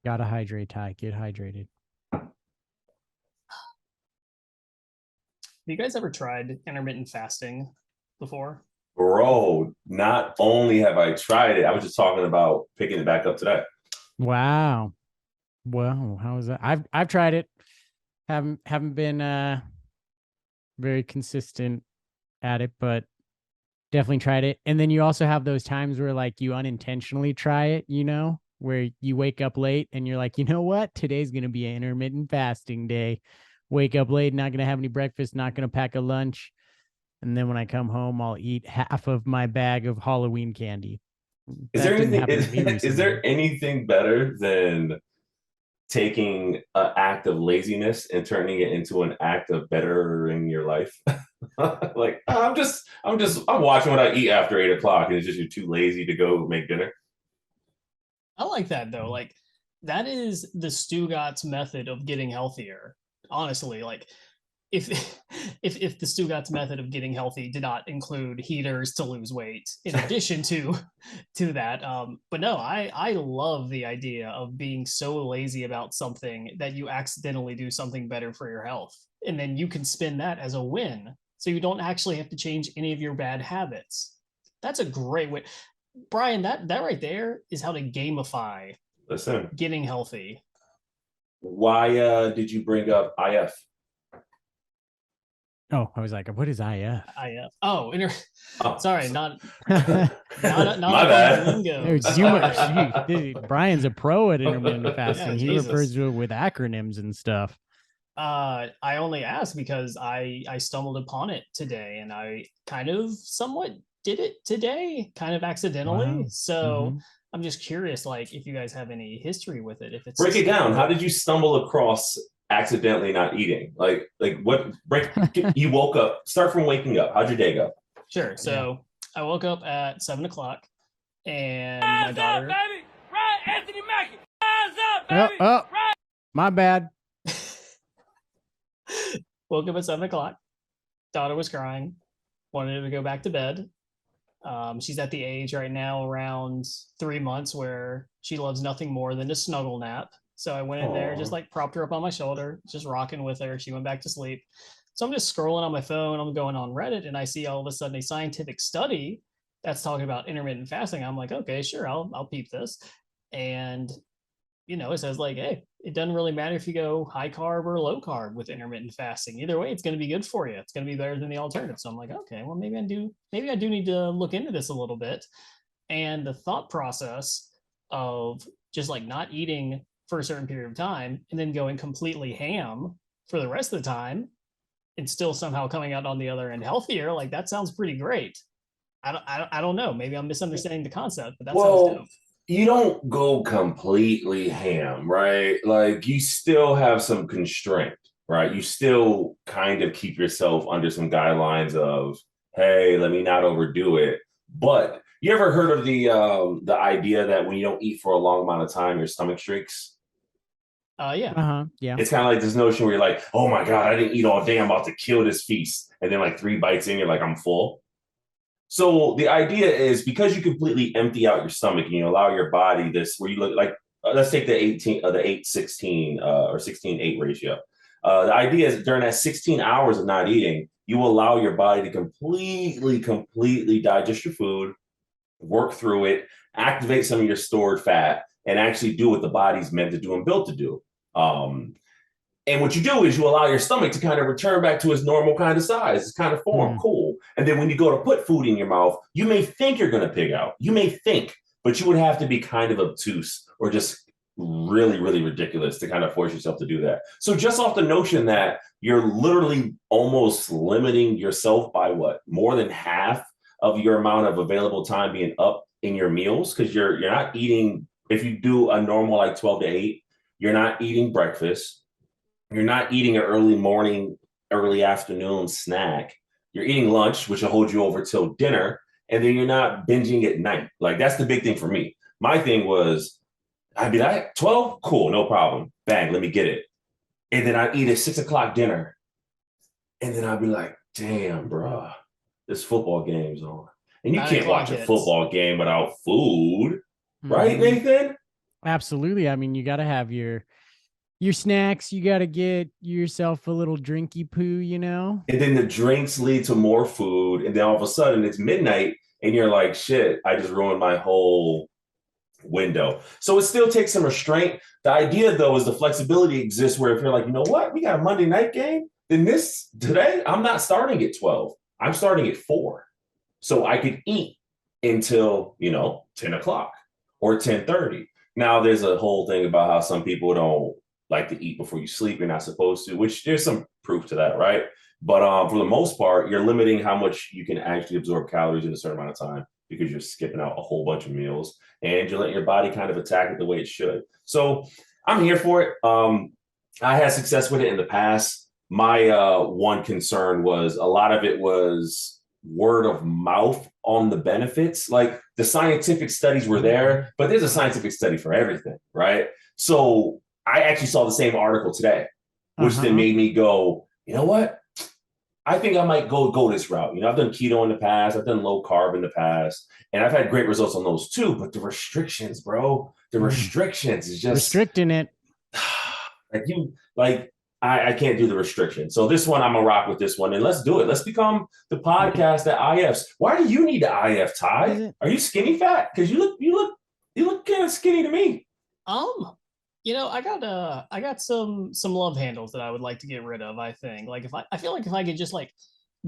Gotta hydrate, Ty. Get hydrated. Have you guys ever tried intermittent fasting before? Bro, not only have I tried it, I was just talking about picking it back up today. Wow. Well, how is that? I've tried it. Haven't been very consistent at it, but definitely tried it. And then you also have those times where like you unintentionally try it, where you wake up late and you're like, you know what? Today's going to be an intermittent fasting day. Wake up late, not going to have any breakfast, not going to pack a lunch. And then when I come home, I'll eat half of my bag of Halloween candy. Is That there didn't anything happen to me is there recently. anything better than taking an act of laziness and turning it into an act of bettering your life? Like I'm watching what I eat after 8 o'clock, and it's just you're too lazy to go make dinner. I like that though. Like that is the Stugotz method of getting healthier. Honestly, like if if the Stugotz method of getting healthy did not include heaters to lose weight in addition to that. But no, I love the idea of being so lazy about something that you accidentally do something better for your health. And then you can spin that as a win. So you don't actually have to change any of your bad habits. That's a great way. Bryan, that right there is how to gamify Listen, getting healthy. why did you bring up IF? Oh, I was like, what is IF? Oh, Oh, sorry, not There's not my up on the bad. lingo. too much. Brian's a pro at intermittent fasting. Yeah, He refers Jesus. to it with acronyms and stuff. I only asked because I stumbled upon it today and I kind of somewhat did it today, kind of accidentally. Wow. So Mm-hmm. I'm just curious, like if you guys have any history with it, if it's Break it down. How sustainable. did you stumble across accidentally not eating? Like what break you woke up, start from waking up. How'd your day go? Sure. Yeah. So I woke up at 7 o'clock and my daughter. Baby. Right, Anthony Mackie. Rise up, baby. Oh, my bad. Woke up at 7 o'clock. Daughter was crying, wanted to go back to bed. She's at the age right now around 3 months where she loves nothing more than to snuggle nap. So I went in there, just Aw. like propped her up on my shoulder, just rocking with her. She went back to sleep. So I'm just scrolling on my phone. I'm going on Reddit and I see all of a sudden a scientific study that's talking about intermittent fasting. I'm like, okay, sure, I'll peep this. And it says like, hey, it doesn't really matter if you go high carb or low carb with intermittent fasting. Either way, it's going to be good for you. It's going to be better than the alternative. So I'm like, okay, well, maybe I do need to look into this a little bit. And the thought process of just like not eating for a certain period of time and then going completely ham for the rest of the time and still somehow coming out on the other end healthier, like that sounds pretty great. I don't know. Maybe I'm misunderstanding the concept, but that sounds Well, dope. you don't go completely ham, right? Like you still have some constraint, right? You still kind of keep yourself under some guidelines of, hey, let me not overdo it. But you ever heard of the idea that when you don't eat for a long amount of time, your stomach shrinks? Yeah. Yeah. It's kind of like this notion where you're like, oh my God, I didn't eat all day. I'm about to kill this feast. And then like 3 bites in, you're like, I'm full. So the idea is because you completely empty out your stomach and you allow your body this, where you look like, let's take the 8-16 or 16-8 ratio. The idea is during that 16 hours of not eating, you will allow your body to completely digest your food, work through it, activate some of your stored fat, and actually do what the body's meant to do and built to do. Um, and what you do is you allow your stomach to kind of return back to its normal kind of size, its kind of form, cool. And then when you go to put food in your mouth, you may think you're going to pig out. You may think, but you would have to be kind of obtuse or just really, really ridiculous to kind of force yourself to do that. So just off the notion that you're literally almost limiting yourself by what, more than half of your amount of available time being up in your meals, because you're not eating, if you do a normal like 12 to 8, you're not eating breakfast. You're not eating an early morning, early afternoon snack. You're eating lunch, which will hold you over till dinner. And then you're not binging at night. Like that's the big thing for me. My thing was, I'd be like, 12? Cool, no problem. Bang, let me get it. And then I'd eat a 6 o'clock dinner. And then I'd be like, damn, bro, this football game's on. And you Nine can't o'clock watch a hits. football game without food, right, Nathan? absolutely. I mean, you got to have your snacks. You got to get yourself a little drinky poo, you know? And then the drinks lead to more food. And then all of a sudden it's midnight and you're like, shit, I just ruined my whole window. So it still takes some restraint. The idea, though, is the flexibility exists where if you're like, you know what, we got a Monday night game, then today, I'm not starting at 12. I'm starting at 4. So I could eat until, 10 o'clock or 10:30. Now, there's a whole thing about how some people don't like to eat before you sleep. You're not supposed to, which there's some proof to that, right? But for the most part, you're limiting how much you can actually absorb calories in a certain amount of time because you're skipping out a whole bunch of meals and you're letting your body kind of attack it the way it should. So I'm here for it. I had success with it in the past. My one concern was a lot of it was word of mouth on the benefits. Like the scientific studies were there, but there's a scientific study for everything, right? So I actually saw the same article today, which then made me go, you know what? I think I might go this route. I've done keto in the past. I've done low carb in the past. And I've had great results on those too. But the restrictions, bro, restrictions is just restricting it. I can't do the restriction. So this one, I'm going to rock with this one. And let's do it. Let's become the podcast that IFs. Why do you need the IF, Ty? Are you skinny fat? Because you look kind of skinny to me. I got some love handles that I would like to get rid of. I think I feel like if I could just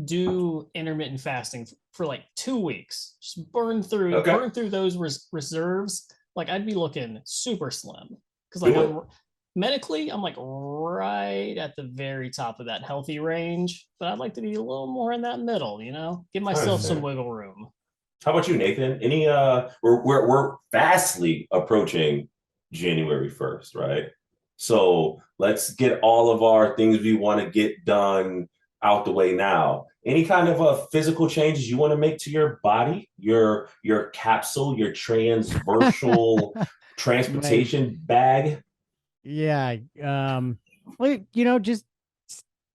do intermittent fasting for 2 weeks, just burn through those reserves, I'd be looking super slim because medically I'm right at the very top of that healthy range, but I'd like to be a little more in that middle, give myself some wiggle room. How about you, Nathan? Any we're fastly approaching January 1st, right? So let's get all of our things we want to get done out the way now. Any kind of physical changes you want to make to your body, your capsule, your transversal transportation bag? Yeah. Just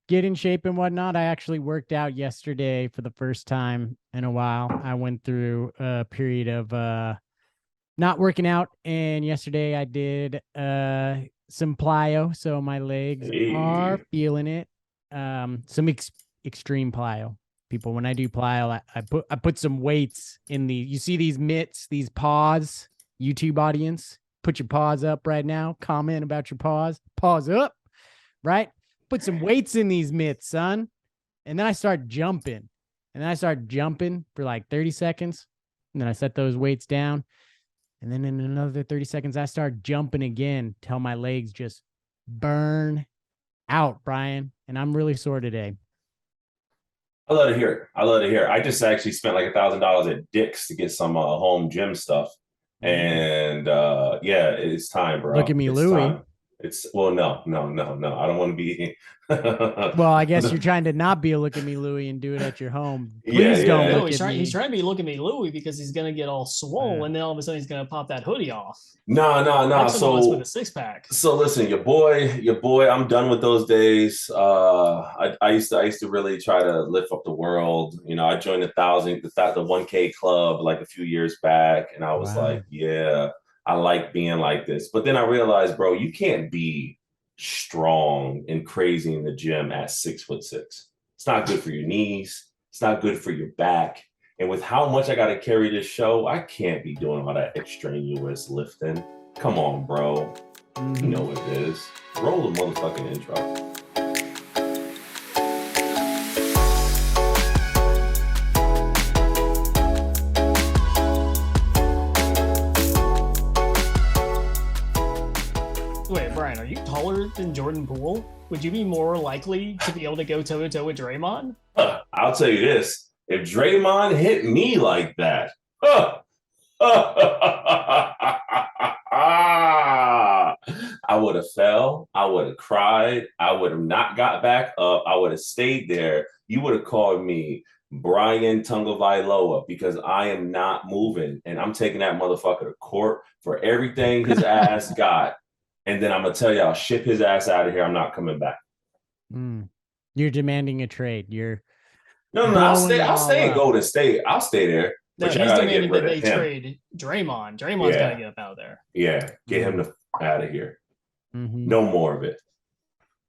get in shape and whatnot. I actually worked out yesterday for the first time in a while. I went through a period of not working out, and yesterday I did some plyo, so my legs are feeling it. Some extreme plyo. People, when I do plyo, I put some weights in you see these mitts, these paws. YouTube audience, put your paws up right now. Comment about your paws. Paws up, right? Put some weights in these mitts, son. And then I start jumping. And then I start jumping for 30 seconds. And then I set those weights down. And then in another 30 seconds, I start jumping again till my legs just burn out, Brian. And I'm really sore today. I love to hear it. I just actually spent $1,000 at Dick's to get some home gym stuff. And it's time, bro. Look at me, Louie. No. I don't want to be. Well, I guess you're trying to not be a look at me, Louie, and do it at your home. Please don't look at me. He's trying to be look at me, Louie, because he's gonna get all swole, and then all of a sudden he's gonna pop that hoodie off. No. So with a 6-pack. So listen, your boy. I'm done with those days. I used to really try to lift up the world. I joined the 1K club a few years back, and I was I like being like this. But then I realized, bro, you can't be strong and crazy in the gym at 6'6". It's not good for your knees. It's not good for your back. And with how much I got to carry this show, I can't be doing all that extraneous lifting. Come on, bro. You know what it is. Roll the motherfucking intro. Wait, Brian, are you taller than Jordan Poole? Would you be more likely to be able to go toe-to-toe with Draymond? I'll tell you this. If Draymond hit me like that, I would have fell. I would have cried. I would have not got back up. I would have stayed there. You would have called me Bryan Tungavailoa because I am not moving. And I'm taking that motherfucker to court for everything his ass got. And then I'm going to tell you, I'll ship his ass out of here. I'm not coming back. You're demanding a trade. No. I'll stay in Golden State. I'll stay there. No, But he's y'all gotta demanding get that rid they of him. trade Draymond. Draymond's got to Yeah. get up out of there. Yeah, get him out of here. Mhm. No more of it.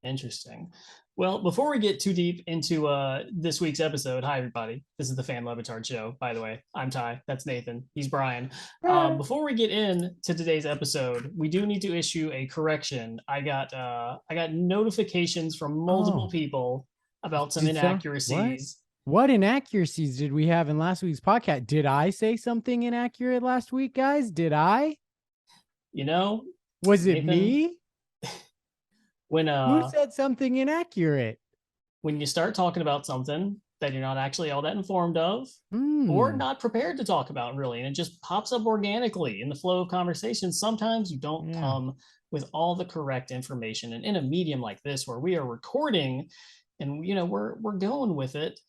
Interesting. Well, before we get too deep into this week's episode, hi everybody. This is the Dan Le Batard Show. By the way, I'm Ty. That's Nathan. He's Bryan. Before we get into today's episode, we do need to issue a correction. I got notifications from multiple people about some Did some- inaccuracies. What inaccuracies did we have in last week's podcast? Did I say something inaccurate last week, guys? Did I? You know, Was it Nathan, me? when Who said something inaccurate? when you start talking about something that you're not actually all that informed of, or Hmm. not prepared to talk about really, and it just pops up organically in the flow of conversation, sometimes you don't Yeah. come with all the correct information. And in a medium like this where we are recording and we're going with it,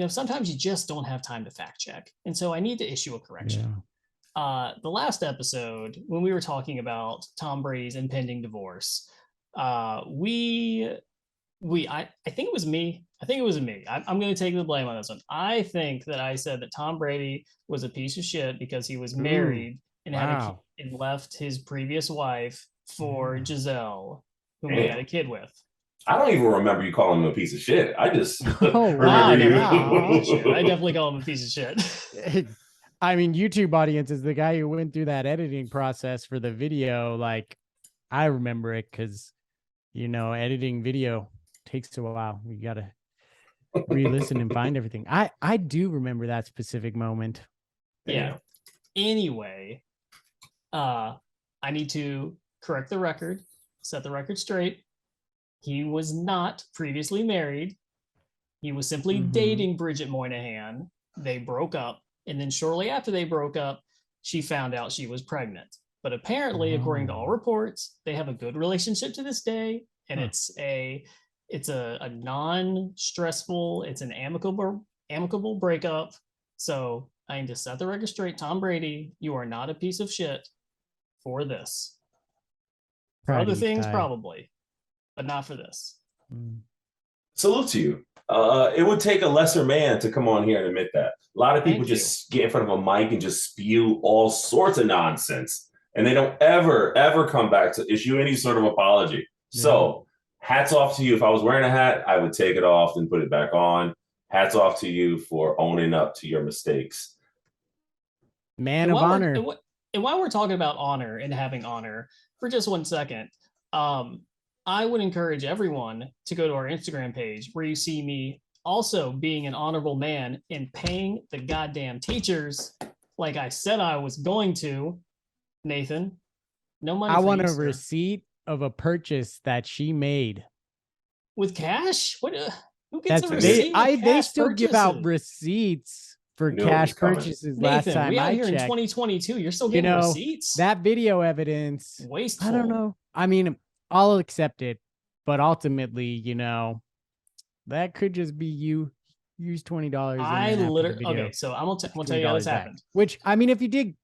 sometimes you just don't have time to fact check. And so I need to issue a correction. The last episode, when we were talking about Tom Brady's impending divorce, I think it was me. I'm going to take the blame on this one. I think that I said that Tom Brady was a piece of shit because he was married and wow. and left his previous wife for Yeah. Giselle, whom he Damn. had a kid with. I don't even remember you calling him a piece of shit. I just Oh, I remember wow. you. I definitely call him a piece of shit. I mean, YouTube audience is the guy who went through that editing process for the video. Like, I remember it because, editing video takes a while. We got to re-listen and find everything. I do remember that specific moment. Yeah. Anyway, I need to correct the record, set the record straight. He was not previously married. He was simply dating Bridget Moynihan. They broke up. And then shortly after they broke up, she found out she was pregnant. But apparently, according to all reports, they have a good relationship to this day. And it's a non-stressful, it's an amicable breakup. So I need to set the record straight. Tom Brady, you are not a piece of shit for this. For other things, probably, but not for this. Salute to you. It would take a lesser man to come on here and admit that. A lot of people just get in front of a mic and just spew all sorts of nonsense, and they don't ever come back to issue any sort of apology. Yeah. So hats off to you. If I was wearing a hat, I would take it off and put it back on. Hats off to you for owning up to your mistakes. Man of honor. And while we're talking about honor and having honor, for just 1 second, I would encourage everyone to go to our Instagram page where you see me also being an honorable man and paying the goddamn teachers like I said I was going to. Nathan, no money. I want a receipt of a purchase that she made with cash. What? Who gets a receipt? They still give out receipts for cash purchases. Nathan, last time we out I here checked. In 2022, you're still getting receipts. That video evidence. Wasteful. I don't know. I mean, I'll accept it, but ultimately, that could just be you use $20. I literally okay. So I'm gonna tell you how this happened. Which I mean, if you did,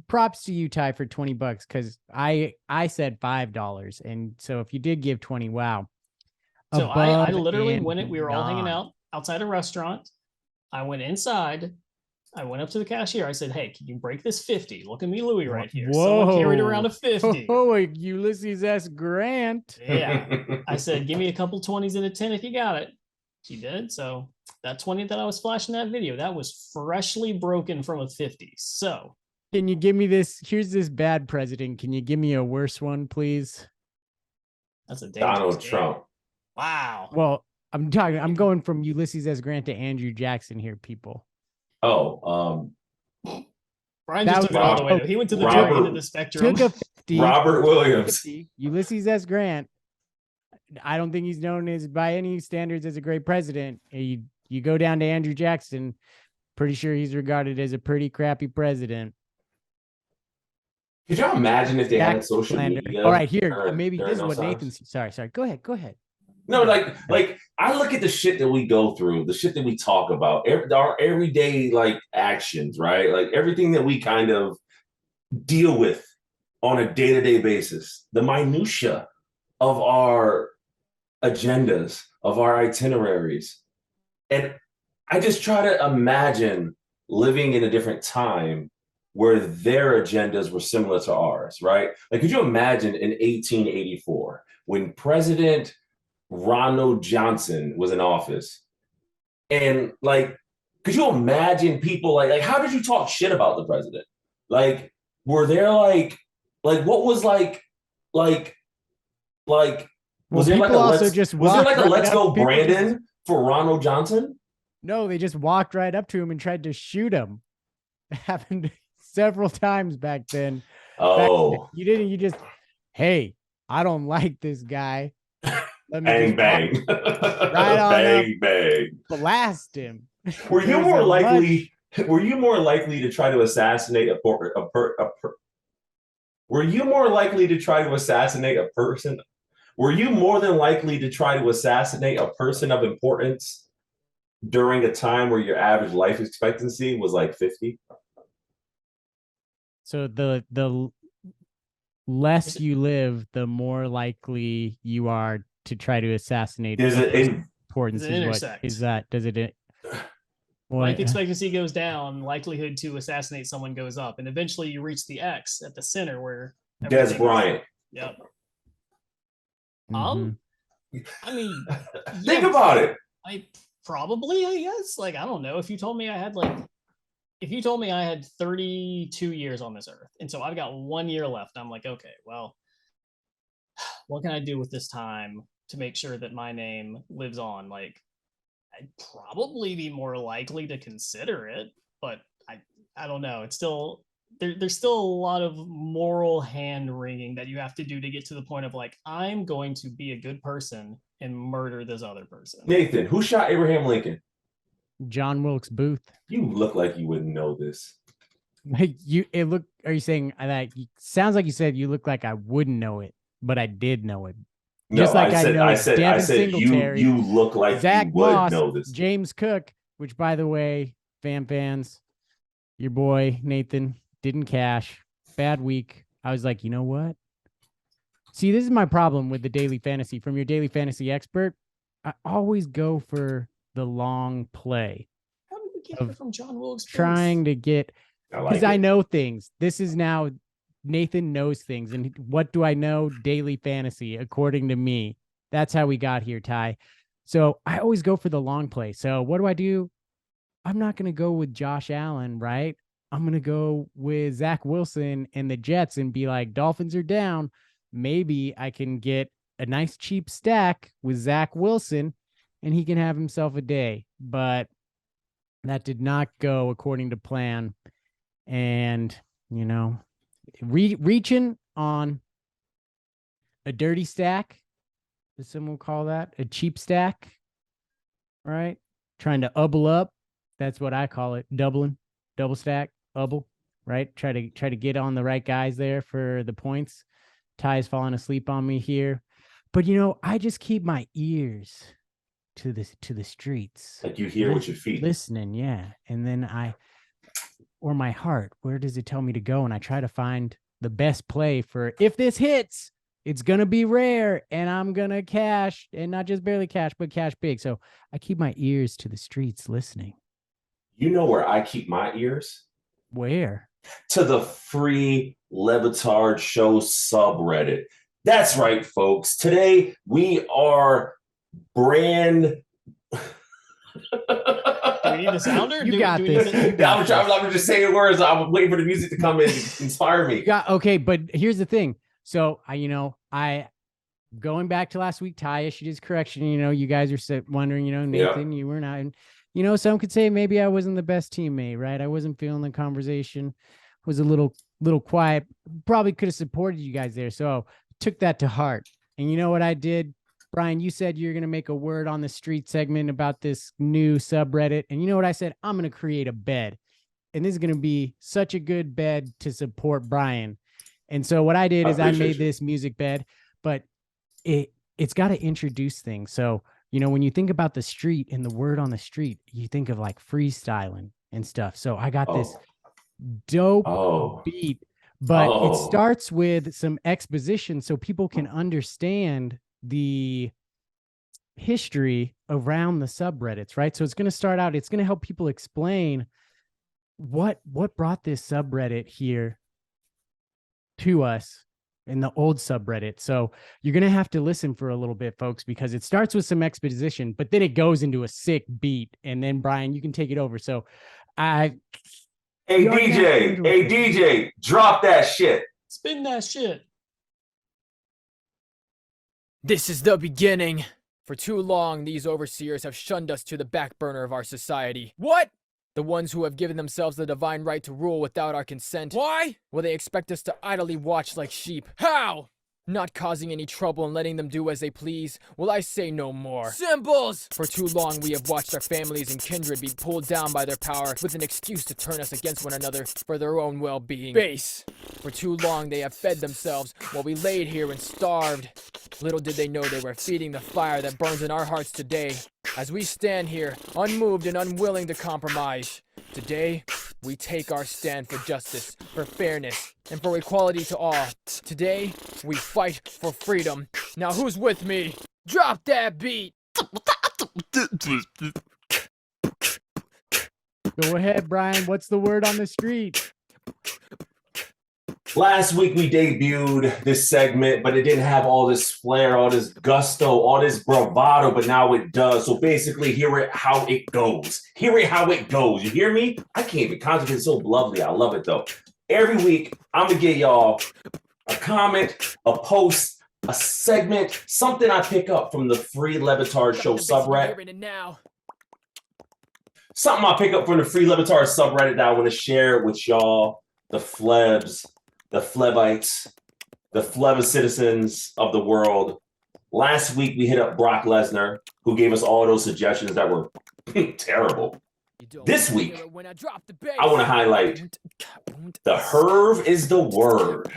props to you, Ty, for $20 because I said $5, and so if you did give 20, wow. So I literally we were all hanging out outside a restaurant. I went inside. I went up to the cashier. I said, "Hey, can you break this 50? Look at me, Louie, right here." Whoa. Someone carried around a 50. Oh, Ulysses S. Grant. Yeah. I said, "Give me a couple 20s and a 10 if you got it." She did. So that 20 that I was flashing that video, that was freshly broken from a 50. So can you give me this? Here's this bad president. Can you give me a worse one, please? That's a Donald Trump. Wow. Well, I'm going from Ulysses S. Grant to Andrew Jackson here, people. Oh, Brian just took it all the way. He went to the very end of the spectrum. Took a 50. Robert Williams. 50, Ulysses S. Grant. I don't think he's known as by any standards as a great president. You go down to Andrew Jackson, pretty sure he's regarded as a pretty crappy president. Could y'all imagine if they had social media? All right, here, maybe this is what Nathan's. Sorry. Go ahead. No, like I look at the shit that we go through, the shit that we talk about, our everyday actions, right? Like everything that we kind of deal with on a day-to-day basis, the minutia of our agendas, of our itineraries. And I just try to imagine living in a different time where their agendas were similar to ours, right? Like, could you imagine in 1884 when President Ronald Johnson was in office, and like, could you imagine people like how did you talk shit about the president? Like, were there what was like was there like a also let's just was there like a walked let's right go up, people Brandon for Ronald Johnson? No, they just walked right up to him and tried to shoot him. It happened several times back then. Oh, You didn't. You just, hey, I don't like this guy. Let me bang just bang, right on bang up, bang. blast him. Were you There's more a likely? Were you more likely to try to assassinate Were you more likely to try to assassinate a person? Were you more than likely to try to assassinate a person of importance during a time where your average life expectancy was like 50? So the less you live, the more likely you are to try to assassinate. There's Importance Does it is what intersect? is that? Does it? Life expectancy goes down, likelihood to assassinate someone goes up, and eventually you reach the X at the center where Des Bryant. Yep. Mhm. I mean, Think about it. I guess. Like, I don't know. If you told me I had 32 years on this earth, and so I've got 1 year left, I'm like, okay, well, what can I do with this time to make sure that my name lives on? Like, I'd probably be more likely to consider it, but I don't know. It's still there's still a lot of moral hand wringing that you have to do to get to the point of like, I'm going to be a good person and murder this other person. Nathan, who shot Abraham Lincoln? John Wilkes Booth. You look like you wouldn't know this. Are you saying that? Sounds like you said you look like I wouldn't know it, but I did know it. No, Just like I said Singletary, you look like Zach you would Moss, know this. James Cook, which, by the way, fans, your boy Nathan didn't cash. Bad week. I was like, you know what? See, this is my problem with the daily fantasy. From your daily fantasy expert, I always go for the long play. How did we get here from John Wilkes? Trying to get, because I know things. This is now Nathan knows things. And what do I know? Daily fantasy, according to me. That's how we got here, Ty. So I always go for the long play. So what do? I'm not going to go with Josh Allen, right? I'm going to go with Zach Wilson and the Jets and be like, Dolphins are down. Maybe I can get a nice cheap stack with Zach Wilson and he can have himself a day. But that did not go according to plan. And, reaching on a dirty stack, as someone will call that, a cheap stack, right? Trying to ubble up. That's what I call it. Doubling, double stack, ubble, right? Try to get on the right guys there for the points. Ty's falling asleep on me here. But I just keep my ears to the streets. Like you hear with your feet. Listening, yeah. And then or my heart, where does it tell me to go? And I try to find the best play for if this hits, it's going to be rare and I'm going to cash, and not just barely cash, but cash big. So I keep my ears to the streets listening. You know where I keep my ears? Where? To the free Le Batard Show subreddit. That's right, folks. Today we are brand. Do we need the sounder? You got this. I'm just saying words. I'm waiting for the music to come in to inspire me. Okay, but here's the thing. So I going back to last week, Ty issued his correction. You guys are wondering, Nathan, you were not. And some could say maybe I wasn't the best teammate, right? I wasn't feeling the conversation. Was a little quiet. Probably could have supported you guys there. So took that to heart. And you know what I did? Bryan, you said you're going to make a word on the street segment about this new subreddit. And you know what I said? I'm going to create a bed. And this is going to be such a good bed to support Bryan. And so what I did is I made this music bed, but it's got to introduce things. So, when you think about the street and the word on the street, you think of like freestyling and stuff. So I got this dope beat, but it starts with some exposition so people can understand the history around the subreddits, right? So it's going to start out, it's going to help people explain what brought this subreddit here to us in the old subreddit. So you're going to have to listen for a little bit, folks, because it starts with some exposition, but then it goes into a sick beat. And then Bryan, you can take it over. So Hey DJ, drop that shit. Spin that shit. This is the beginning. For too long, these overseers have shunned us to the back burner of our society. What? The ones who have given themselves the divine right to rule without our consent. Why? Will they expect us to idly watch like sheep? How? Not causing any trouble and letting them do as they please, will I say no more. Symbols! For too long we have watched our families and kindred be pulled down by their power with an excuse to turn us against one another for their own well-being. Base! For too long they have fed themselves while we laid here and starved. Little did they know they were feeding the fire that burns in our hearts today. As we stand here, unmoved and unwilling to compromise. Today, we take our stand for justice, for fairness, and for equality to all. Today, we fight for freedom. Now who's with me? Drop that beat! Go ahead, Bryan. What's the word on the street? Last week we debuted this segment, but it didn't have all this flair, all this gusto, all this bravado, but now it does. So basically, hear it how it goes. Hear it how it goes. You hear me? I can't even concentrate. It's so lovely. I love it, though. Every week, I'm going to get y'all a comment, a post, a segment, something I pick up from the free Le Batard Show subreddit. Something I pick up from the free Le Batard subreddit that I want to share with y'all, the Flebs, the Flebites, the Fleva citizens of the world. Last week, we hit up Brock Lesnar, who gave us all those suggestions that were terrible. This week, I want to highlight the Herv is the word.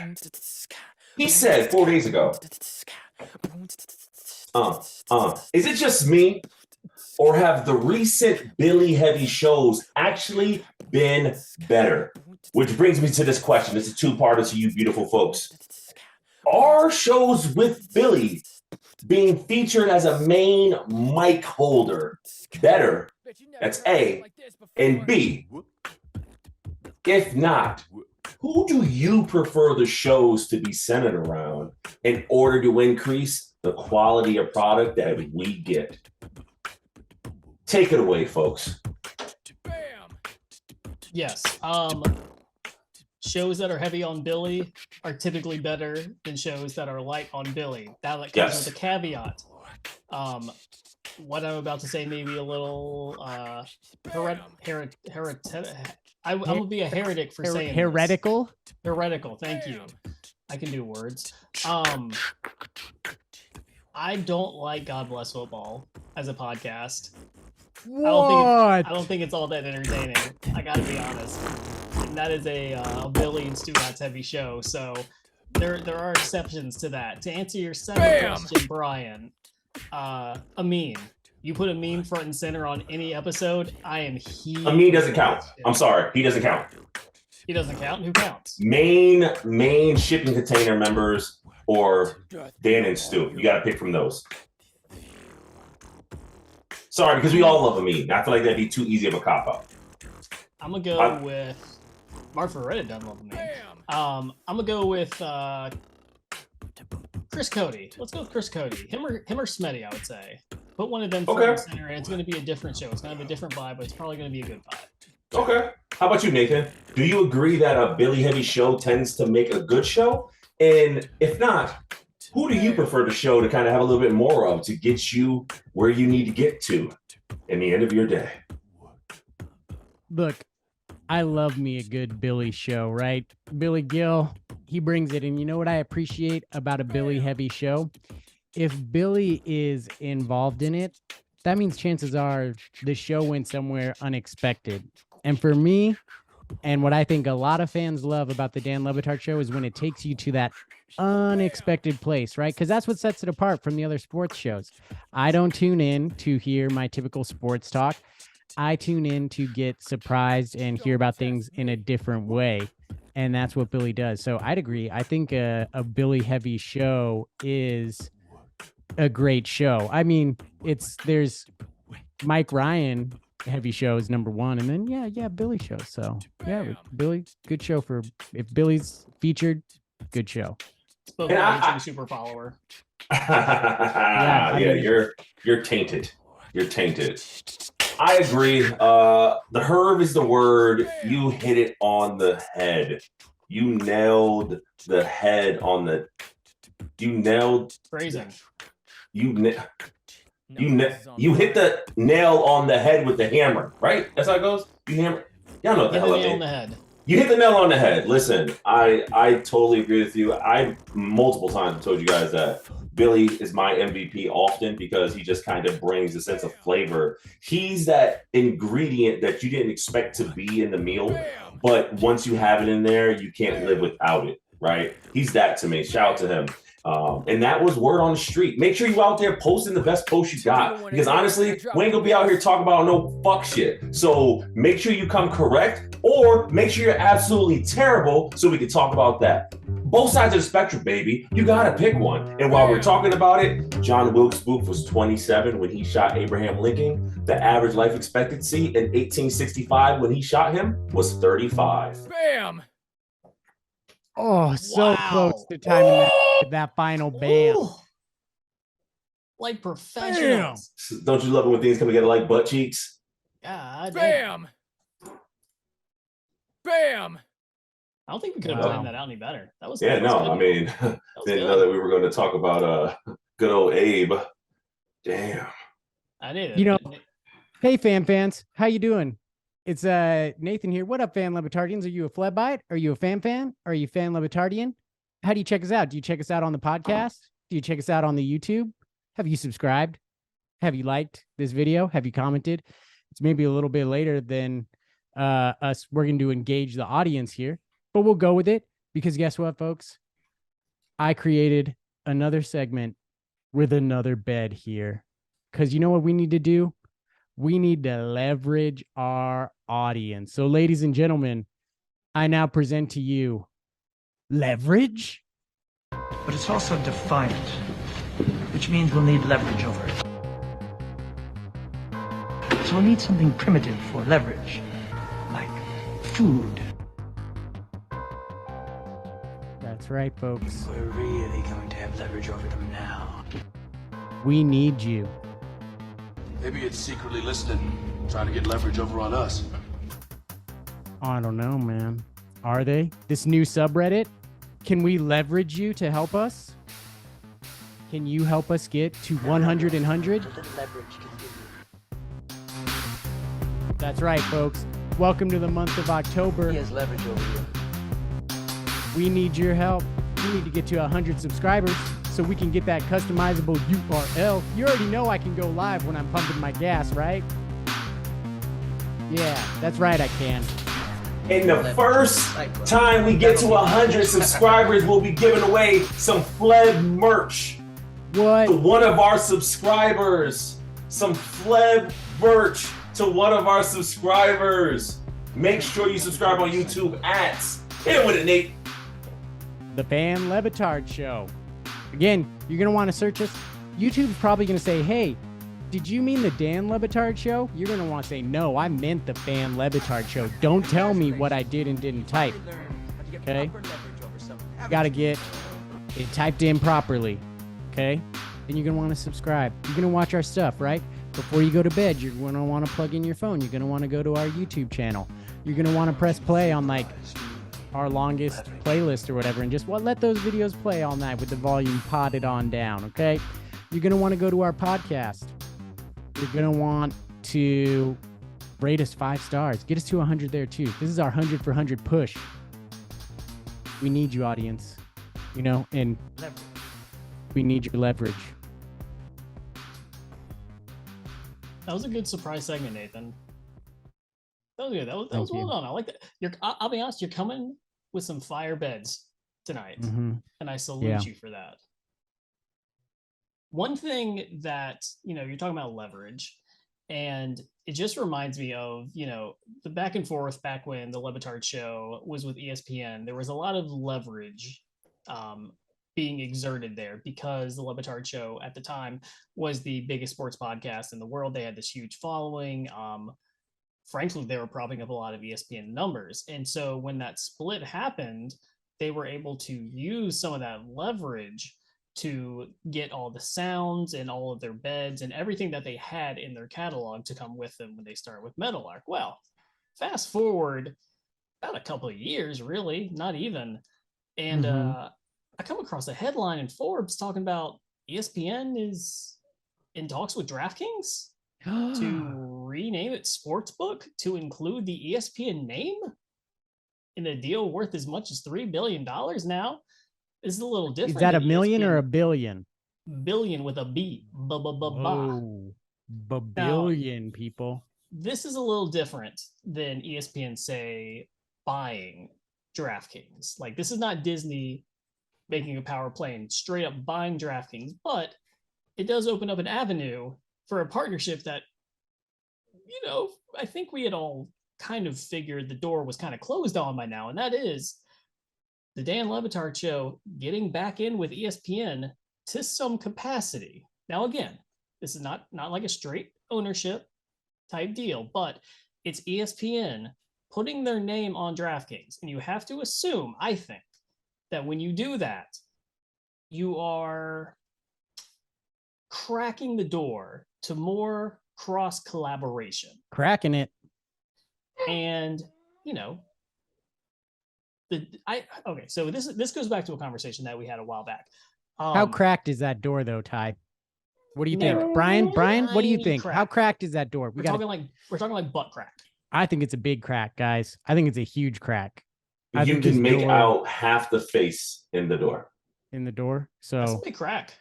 He said 4 days ago, is it just me, or have the recent Billy heavy shows actually been better? Which brings me to this question. It's a two-parter to you beautiful folks. Are shows with Billy being featured as a main mic holder better? That's A. And B, if not, who do you prefer the shows to be centered around in order to increase the quality of product that we get? Take it away, folks. Yes. Shows that are heavy on Billy are typically better than shows that are light on Billy. That comes with a caveat. What I'm about to say may be a little I'm gonna be a heretic for saying heretical. This. Heretical. Thank you. I can do words. I don't like God Bless Football as a podcast. What? I don't think it's all that entertaining. I gotta be honest. And that is a Billy and Stugotz heavy show. So there are exceptions to that. To answer your second question, Bryan, a meme. You put a meme front and center on any episode, I am huge. A meme doesn't count. I'm sorry. He doesn't count. He doesn't count? Who counts? Main shipping container members or Dan and Stu. You got to pick from those. Sorry, because we all love a meme. I feel like that'd be too easy of a cop-out. I'm going to go with... Mark for Reddit doesn't love a meme. I'm going to go with Chris Cody. Let's go with Chris Cody. Him or Smetty, I would say. Put one of them front and center, and it's going to be a different show. It's going to have a different vibe, but it's probably going to be a good vibe. Okay. How about you, Nathan? Do you agree that a Billy heavy show tends to make a good show? And if not, who do you prefer the show to kind of have a little bit more of to get you where you need to get to in the end of your day? Look, I love me a good Billy show, right? Billy Gill, he brings it. And you know what I appreciate about a Billy heavy show? If Billy is involved in it, that means chances are the show went somewhere unexpected. And for me, and what I think a lot of fans love about the Dan Le Batard Show is when it takes you to that unexpected place, right? Because that's what sets it apart from the other sports shows. I don't tune in to hear my typical sports talk. I tune in to get surprised and hear about things in a different way. And that's what Billy does. So I'd agree. I think a Billy heavy show is a great show. I mean, there's Mike Ryan heavy show is number one, and then Billy show. So yeah, Billy, good show for if Billy's featured, good show. Spoke like a true super follower. Yeah, you're tainted. You're tainted. I agree. The herb is the word. You hit it on the head. You nailed the head on the. You nailed Phrasing. You hit the nail on the head with the hammer, right? That's how it goes. You hammer. Y'all know what the hell I mean. On the head. You hit the nail on the head. Listen, I totally agree with you. I multiple times told you guys that Billy is my MVP often because he just kind of brings a sense of flavor. He's that ingredient that you didn't expect to be in the meal, but once you have it in there, you can't live without it, right? He's that to me. Shout out to him. And that was word on the street. Make sure you out there posting the best post you got. Because honestly, we ain't gonna be out here talking about no fuck shit. So make sure you come correct, or make sure you're absolutely terrible so we can talk about that. Both sides of the spectrum, baby. You gotta pick one. And while we're talking about it, John Wilkes Booth was 27 when he shot Abraham Lincoln. The average life expectancy in 1865 when he shot him was 35. Bam! Oh, so close to timing that final bam. Ooh. Like professionals. Don't you love it when things come together like butt cheeks? God bam! Bam! I don't think we could have planned that out any better. That was I mean, didn't know that we were going to talk about good old Abe. Damn. I did. You know, hey fans, how you doing? It's Nathan here. What up, fan Le Batardians? Are you a Flebite? Are you a fan? Are you fan Le Batardian? How do you check us out? Do you check us out on the podcast? Do you check us out on the YouTube? Have you subscribed? Have you liked this video? Have you commented? It's maybe a little bit later than us. We're going to engage the audience here, but we'll go with it because guess what, folks? I created another segment with another bed here because you know what we need to do? We need to leverage our audience. So, ladies and gentlemen, I now present to you leverage. But it's also defiant, which means we'll need leverage over it. So we'll need something primitive for leverage, like food. That's right, folks. We're really going to have leverage over them now. We need you. Maybe it's secretly listening, trying to get leverage over on us. I don't know, man. Are they? This new subreddit? Can we leverage you to help us? Can you help us get to 100 and 100? That's right, folks. Welcome to the month of October. He has leverage over you. We need your help. We need to get to 100 subscribers so we can get that customizable URL. You already know I can go live when I'm pumping my gas, right? Yeah, that's right, I can. And the first time we get to 100 subscribers, we'll be giving away some Fleb merch. What? To one of our subscribers. Some Fleb merch to one of our subscribers. Make sure you subscribe on YouTube at hit it with it, Nate. The Dan Le Batard Show. Again, you're going to want to search us. YouTube's probably going to say, hey, did you mean the Dan Le Batard Show? You're going to want to say, no, I meant the Dan Le Batard Show. Don't tell me what I did and didn't type. Okay? Got to get it typed in properly. Okay? Then you're going to want to subscribe. You're going to watch our stuff, right? Before you go to bed, you're going to want to plug in your phone. You're going to want to go to our YouTube channel. You're going to want to press play on like our longest playlist or whatever and just let those videos play all night with the volume potted on down, okay? You're going to want to go to our podcast. You're going to want to rate us 5 stars. Get us to 100 there too. This is our 100 for 100 push. We need you, audience. You know, and we need your leverage. That was a good surprise segment, Nathan. That was good. That was well done. I like that. I'll be honest, you're coming with some fire beds tonight, and I salute you for that. One thing that, you're talking about leverage, and it just reminds me of, the back and forth back when the Le Batard Show was with ESPN. There was a lot of leverage being exerted there because the Le Batard Show at the time was the biggest sports podcast in the world. They had this huge following. Frankly, they were propping up a lot of ESPN numbers. And so when that split happened, they were able to use some of that leverage to get all the sounds and all of their beds and everything that they had in their catalog to come with them when they start with Meadowlark. Well, fast forward about a couple of years, really, not even. And I come across a headline in Forbes talking about ESPN is in talks with DraftKings to rename it Sportsbook to include the ESPN name in a deal worth as much as $3 billion now. This is a little different. Is that a than million or ESPN. a billion? Billion with a B. Oh, billion, people. This is a little different than ESPN, say, buying DraftKings. Like, this is not Disney making a power play and straight up buying DraftKings, but it does open up an avenue for a partnership that, you know, I think we had all kind of figured the door was kind of closed on by now, and that is the Dan Le Batard Show getting back in with ESPN to some capacity. Now, again, this is not like a straight ownership type deal, but it's ESPN putting their name on DraftKings. And you have to assume, I think, that when you do that, you are cracking the door to more cross collaboration. Cracking it. And, you know, so this goes back to a conversation that we had a while back. How cracked is that door though, Ty? What do you think? Brian, what do you think? Crack. How cracked is that door? We're talking like butt crack. I think it's a big crack, guys. I think it's a huge crack. You can make out half the face in the door. In the door. So that's a big crack.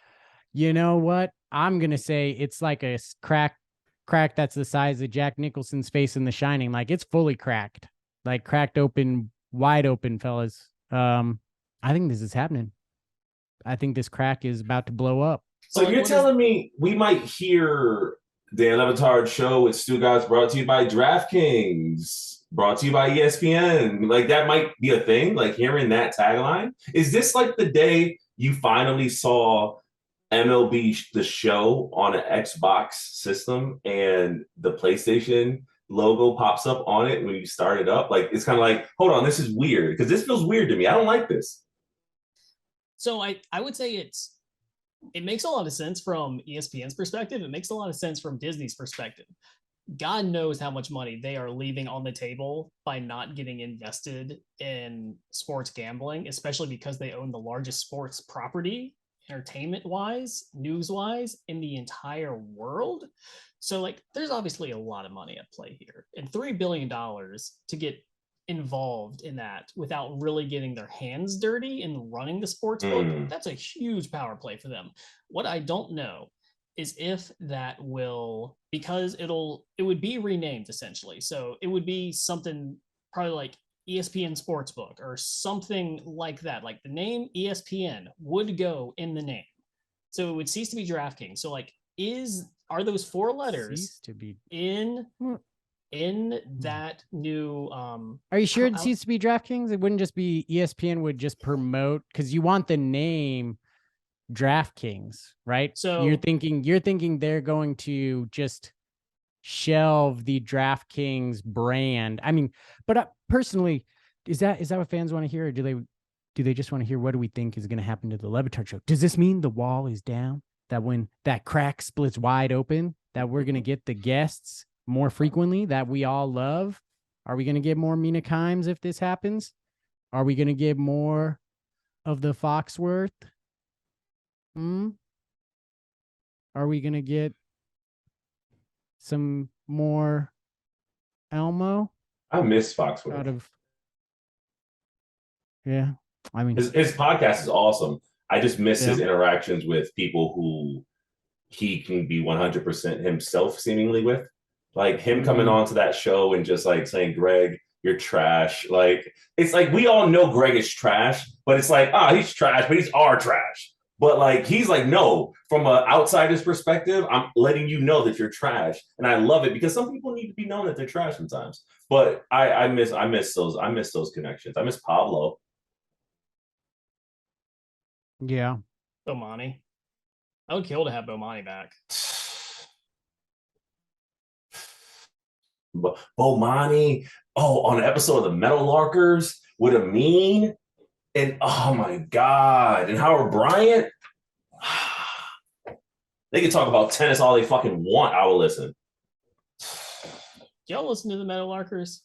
You know what? I'm gonna say it's like a crack that's the size of Jack Nicholson's face in The Shining. Like, it's fully cracked. Like, cracked open, wide open, fellas. I think this is happening. I think this crack is about to blow up. So you're telling me we might hear Dan Le Batard Show with Stugotz brought to you by DraftKings, brought to you by ESPN. Like, that might be a thing, like hearing that tagline. Is this like the day you finally saw MLB The Show on an Xbox system and the PlayStation logo pops up on it when you start it up? Like, it's kind of like, hold on, this is weird, because this feels weird to me. I don't like this. So I would say it makes a lot of sense from ESPN's perspective. It makes a lot of sense from Disney's perspective. God knows how much money they are leaving on the table by not getting invested in sports gambling, especially because they own the largest sports property, entertainment-wise, news-wise, in the entire world. So, like, there's obviously a lot of money at play here. And $3 billion to get involved in that without really getting their hands dirty in running the sports book, that's a huge power play for them. What I don't know is if that will, because it would be renamed essentially. So it would be something probably like ESPN Sportsbook or something like that. Like, the name ESPN would go in the name. So it would cease to be DraftKings. So, like, are those 4 letters Cease to be in that new Are you sure it ceased to be DraftKings? It wouldn't just be ESPN would just promote, because you want the name DraftKings, right? So you're thinking they're going to just shelve the DraftKings brand. I mean, but personally, is that what fans want to hear, or do they just want to hear what do we think is going to happen to the Le Batard Show? Does this mean the wall is down? That when that crack splits wide open, that we're going to get the guests more frequently that we all love? Are we going to get more Mina Kimes if this happens? Are we going to get more of the Foxworth? Are we going to get some more Elmo? I miss Foxworth. Yeah. I mean, his podcast is awesome. I just miss his interactions with people who he can be 100% himself seemingly with. Like, him coming on to that show and just like saying, Greg, you're trash. Like, it's like, we all know Greg is trash, but it's like, he's trash, but he's our trash. But like, he's like, no, from an outsider's perspective, I'm letting you know that you're trash. And I love it, because some people need to be known that they're trash sometimes. But I miss those connections. I miss Pablo. Yeah. Bomani. I would kill to have Bomani back. Bomani, on an episode of the Meadowlarkers with a mean, and oh my God, and Howard Bryant. They can talk about tennis all they fucking want. I will listen. Y'all listen to the Meadowlarkers?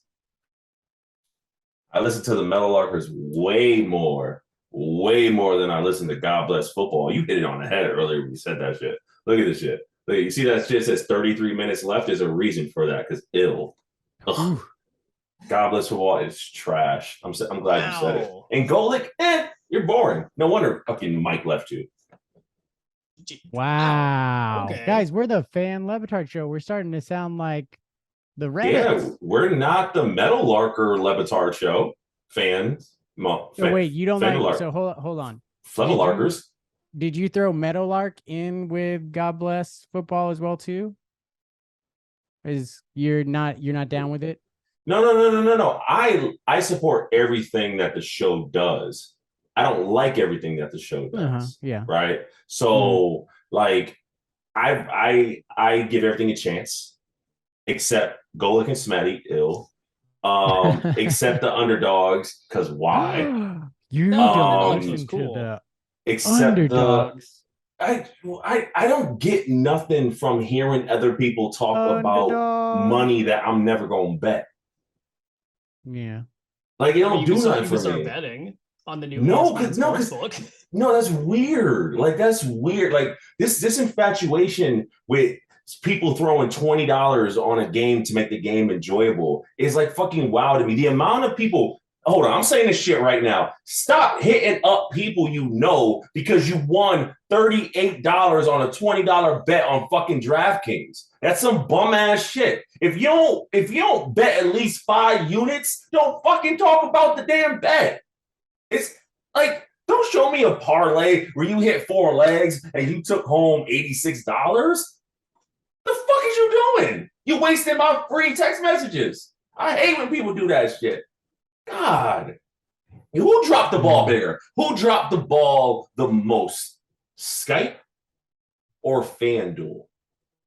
I listen to the Meadowlarkers way more than I listen to God Bless Football. You hit it on the head earlier when you said that shit. Look at this shit. Look, you see that shit says 33 minutes left? There's a reason for that, because ill. Ugh. God Bless Football is trash. I'm glad you said it. And Golick, you're boring. No wonder fucking Mike left you. Wow. Okay. Guys, we're the Fan Le Batard Show. We're starting to sound like the Reddit. Yeah, we're not the Meadowlarker Le Batard Show fans. Wait, you don't like, so hold on. Flemelarkers. Did you throw Meadowlark in with God Bless Football as well too? You're not down with it? No. I support everything that the show does. I don't like everything that the show does. Yeah. Right. So like I give everything a chance, except Golick and Smetty, ill. Except the underdogs, because why? You don't listen to the except underdogs. I don't get nothing from hearing other people talk about money that I'm never gonna bet. Yeah. Like it don't do nothing for start me. Betting on the new No, that's weird. Like that's weird. Like this infatuation with people throwing $20 on a game to make the game enjoyable is like fucking wow to me. The amount of people. Hold on, I'm saying this shit right now. Stop hitting up people you know because you won $38 on a $20 bet on fucking DraftKings. That's some bum ass shit. If you don't bet at least 5 units, don't fucking talk about the damn bet. It's like, don't show me a parlay where you hit 4 legs and you took home $86. The fuck is you doing? You wasting my free text messages. I hate when people do that shit. God, who dropped the ball bigger? Who dropped the ball the most? Skype or FanDuel?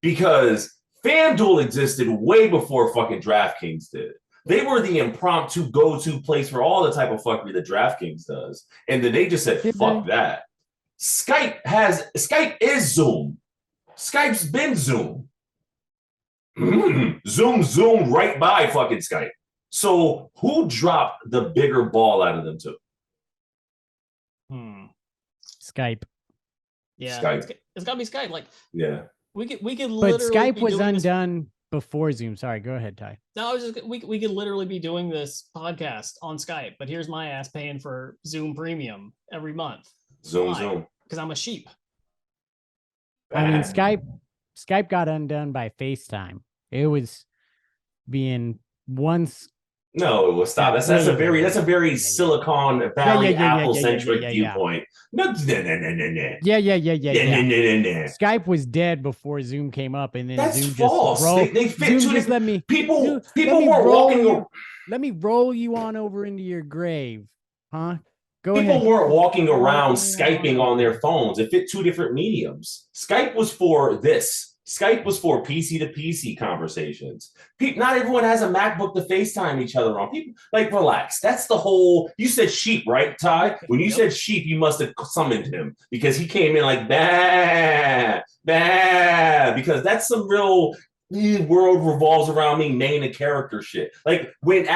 Because FanDuel existed way before fucking DraftKings did. They were the impromptu go-to place for all the type of fuckery that DraftKings does. And then they just said, fuck that. Skype is Zoom. Skype's been Zoom. Zoom right by fucking Skype. So who dropped the bigger ball out of them two? Skype. Yeah, Skype. It's gotta be Skype. Like, yeah, we could But literally. Skype was undone before Zoom. Sorry, go ahead, Ty. No, I was just we could literally be doing this podcast on Skype, but here's my ass paying for Zoom Premium every month. Zoom. Because I'm a sheep. I mean, Skype got undone by FaceTime. It was being once. No, it was stop. That's a very Silicon Valley Apple centric viewpoint. No. Yeah. Skype was dead before Zoom came up, and then that's Zoom false. Just rolled. They fit Zoom to just let me people were walking. Let me roll you on over into your grave, huh? Go People ahead. weren't walking around Skyping on their phones. It fit 2 different mediums. Skype was for this. Skype was for PC to PC conversations. Not everyone has a MacBook to FaceTime each other on. People, like, relax. That's the whole. You said sheep, right, Ty? When you said sheep, you must have summoned him because he came in like bah, because that's some real world revolves around me main and character shit. Like when when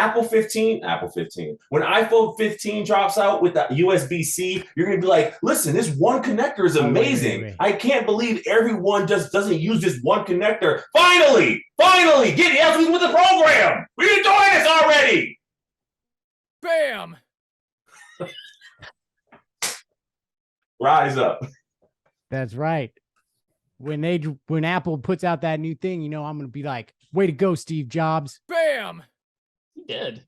iPhone 15 drops out with the USB-C, you're gonna be like, listen, this one connector is amazing. Wait. I can't believe everyone just doesn't use this one connector. Finally, get help with the program. We're doing this already. Bam! Rise up. That's right. When Apple puts out that new thing, you know, I'm gonna be like, way to go, Steve Jobs. Bam! He did.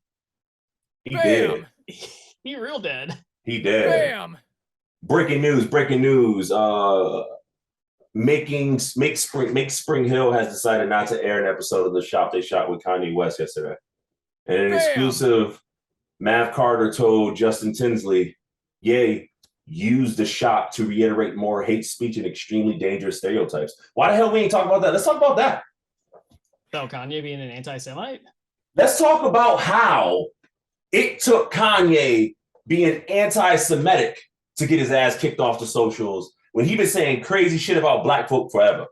He Bam! did. He real dead. He did. Bam! Breaking news. Make Spring Hill has decided not to air an episode of the Shop They Shot with Kanye West yesterday. And an exclusive, Mav Carter told Justin Tinsley, yay, use the shot to reiterate more hate speech and extremely dangerous stereotypes. Why the hell we ain't talking about that? Let's talk about that. About Kanye being an anti-Semite? Let's talk about how it took Kanye being anti-Semitic to get his ass kicked off the socials when he been saying crazy shit about black folk forever.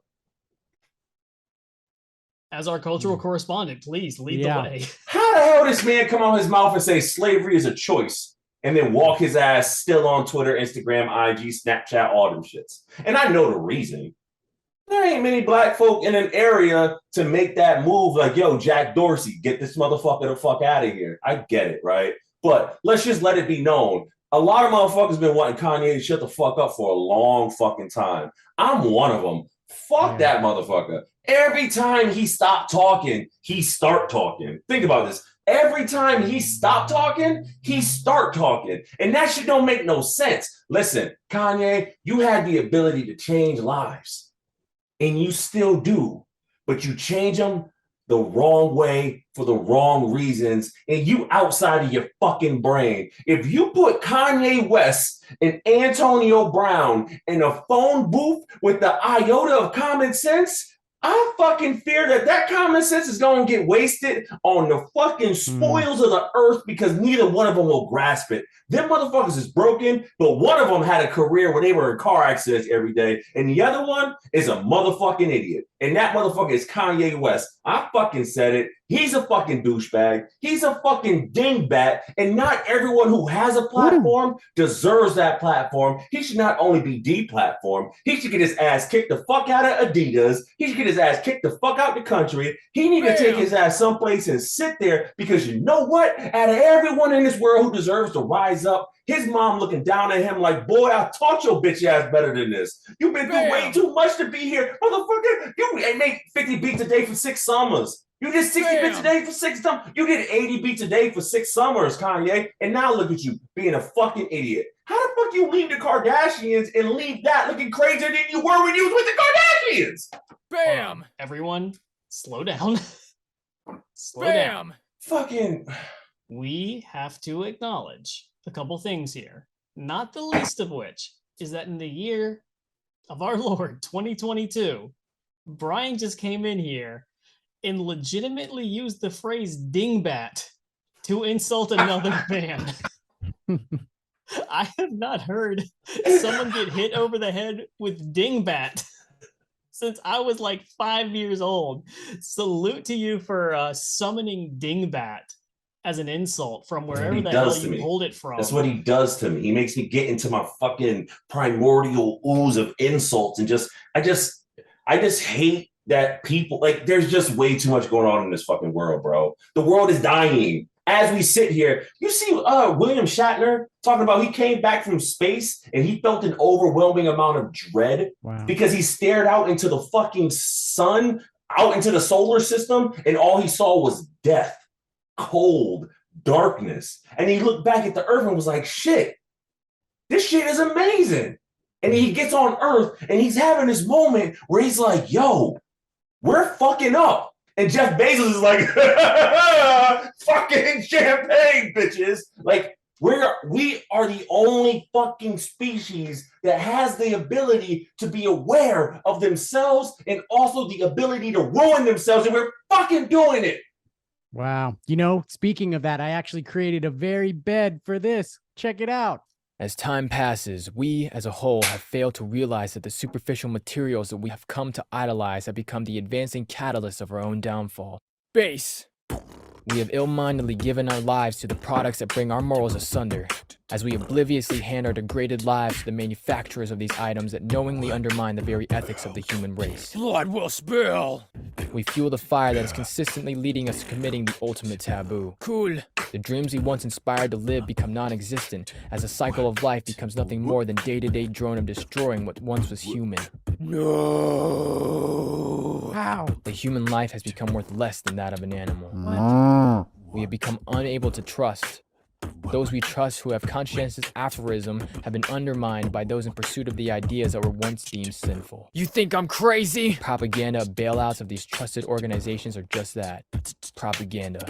As our cultural correspondent, please lead the way. How the hell this man come out his mouth and say slavery is a choice and then walk his ass still on Twitter, Instagram, IG, Snapchat, all them shits? And I know the reason. There ain't many black folk in an area to make that move like, yo, Jack Dorsey, get this motherfucker the fuck out of here. I get it, right? But let's just let it be known. A lot of motherfuckers been wanting Kanye to shut the fuck up for a long fucking time. I'm one of them. Fuck that motherfucker. Every time he stopped talking, he start talking. Think about this. Every time he stopped talking, he start talking. And that shit don't make no sense. Listen, Kanye, you had the ability to change lives. And you still do. But you change them the wrong way for the wrong reasons, and you outside of your fucking brain. If you put Kanye West and Antonio Brown in a phone booth with the iota of common sense, I fucking fear that common sense is going to get wasted on the fucking spoils of the earth because neither one of them will grasp it. Them motherfuckers is broken, but one of them had a career where they were in car accidents every day, and the other one is a motherfucking idiot. And that motherfucker is Kanye West. I fucking said it. He's a fucking douchebag. He's a fucking dingbat. And not everyone who has a platform deserves that platform. He should not only be deplatformed, he should get his ass kicked the fuck out of Adidas. He should get his ass kicked the fuck out the country. He need to take his ass someplace and sit there because you know what? Out of everyone in this world who deserves to rise up, his mom looking down at him like, boy, I taught your bitch ass better than this. You've been through way too much to be here. Motherfucker, you ain't made 50 beats a day for 6 summers. You did 60 beats a day for 6 summers. You did 80 beats a day for 6 summers, Kanye. And now look at you being a fucking idiot. How the fuck you leave the Kardashians and leave that looking crazier than you were when you was with the Kardashians? Bam! Everyone, slow down. Slow down. Fucking. We have to acknowledge a couple things here, not the least of which is that in the year of our Lord 2022, Bryan just came in here and legitimately used the phrase dingbat to insult another man. I have not heard someone get hit over the head with dingbat since I was like 5 years old. Salute to you for summoning dingbat as an insult from wherever the hell you pulled it from. That's what he does to me. He makes me get into my fucking primordial ooze of insults and I just hate that people, like, there's just way too much going on in this fucking world, bro. The world is dying. As we sit here, you see William Shatner talking about he came back from space and he felt an overwhelming amount of dread because he stared out into the fucking sun, out into the solar system, and all he saw was death. Cold darkness, and he looked back at the earth and was like, shit, this shit is amazing. And he gets on earth and he's having this moment where he's like, yo, we're fucking up. And Jeff Bezos is like, fucking champagne, bitches. Like, we are the only fucking species that has the ability to be aware of themselves and also the ability to ruin themselves, and we're fucking doing it. Wow. You know, speaking of that, I actually created a very bed for this. Check it out. As time passes, we as a whole have failed to realize that the superficial materials that we have come to idolize have become the advancing catalyst of our own downfall. Base! We have ill-mindedly given our lives to the products that bring our morals asunder, as we obliviously hand our degraded lives to the manufacturers of these items that knowingly undermine the very ethics of the human race. Blood will spill! We fuel the fire that is consistently leading us to committing the ultimate taboo. Cool. The dreams we once inspired to live become non-existent, as the cycle of life becomes nothing more than day-to-day drone of destroying what once was human. No! Wow. The human life has become worth less than that of an animal. We have become unable to trust. Those we trust who have conscientious aphorism have been undermined by those in pursuit of the ideas that were once deemed sinful. You think I'm crazy? Propaganda bailouts of these trusted organizations are just that. Propaganda.